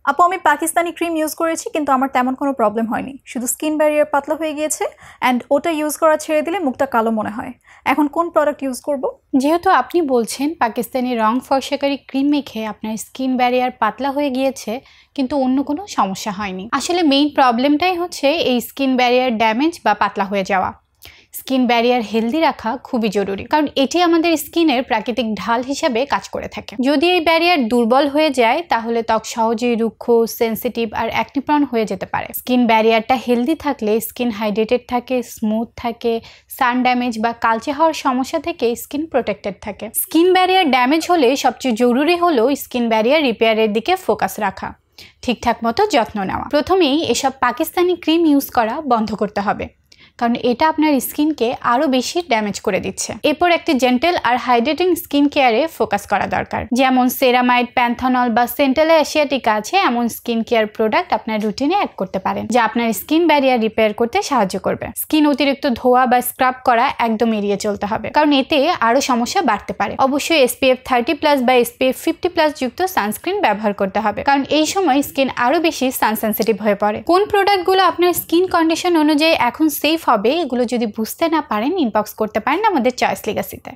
আপু আমি Pakistani cream use করেছি কিন্তু আমার তেমন কোনো প্রবলেম হয়নি, শুধু স্কিন ব্যারিয়ার পাতলা হয়ে গিয়েছে অ্যান্ড ওটা ইউজ করা ছেড়ে দিলে মুখটা কালো মনে হয়। এখন কোন প্রোডাক্ট ইউজ করব? যেহেতু আপনি বলছেন পাকিস্তানি রং ফর্সাকারী ক্রিম মেখে আপনার স্কিন ব্যারিয়ার পাতলা হয়ে গিয়েছে কিন্তু অন্য কোনো সমস্যা হয়নি, আসলে মেইন প্রবলেমটাই হচ্ছে এই স্কিন ব্যারিয়ার ড্যামেজ বা পাতলা হয়ে যাওয়া। স্কিন ব্যারিয়ার হেলদি রাখা খুবই জরুরি, কারণ এটি আমাদের স্কিনের প্রাকৃতিক ঢাল হিসাবে কাজ করে থাকে। যদি এই ব্যারিয়ার দুর্বল হয়ে যায় তাহলে ত্বক সহজেই রুক্ষ, সেন্সিটিভ আর অ্যাকনিপ্রন হয়ে যেতে পারে। স্কিন ব্যারিয়ারটা হেলদি থাকলে স্কিন হাইড্রেটেড থাকে, স্মুথ থাকে, সান ড্যামেজ বা কালচে হওয়ার সমস্যা থেকে স্কিন প্রোটেক্টেড থাকে। স্কিন ব্যারিয়ার ড্যামেজ হলে সবচেয়ে জরুরি হলো স্কিন ব্যারিয়ার রিপেয়ারের দিকে ফোকাস রাখা, ঠিকঠাক মতো যত্ন নেওয়া। প্রথমেই এসব পাকিস্তানি ক্রিম ইউজ করা বন্ধ করতে হবে, কারণ এটা আপনার স্কিনকে আরও বেশি ড্যামেজ করে দিচ্ছে। এরপর একটি জেন্টেল আর হাইড্রেটিং স্কিন কেয়ারে ফোকাস করা দরকার, যেমন সেরামাইড, প্যান্থনল বা সেন্টালে এশিয়াটিকা আছে এমন স্কিন কেয়ার প্রোডাক্ট আপনার রুটিনে অ্যাড করতে পারেন, যা আপনার স্কিন ব্যারিয়ার রিপেয়ার করতে সাহায্য করবে। স্কিন অতিরিক্ত ধোয়া বা স্ক্রাব করা একদম এড়িয়ে চলতে হবে, কারণ এতে আরও সমস্যা বাড়তে পারে। অবশ্যই SPF 30+ বা SPF 50+ যুক্ত সানস্ক্রিন ব্যবহার করতে হবে, কারণ এই সময় স্কিন আরও বেশি সান সেন্সিটিভ হয়ে পড়ে। কোন প্রোডাক্টগুলো আপনার স্কিন কন্ডিশন অনুযায়ী এখন সেফ হবে এগুলো যদি বুঝতে না পারেন ইনবক্স করতে পারেন আমাদের চয়েস লেগাসিতে।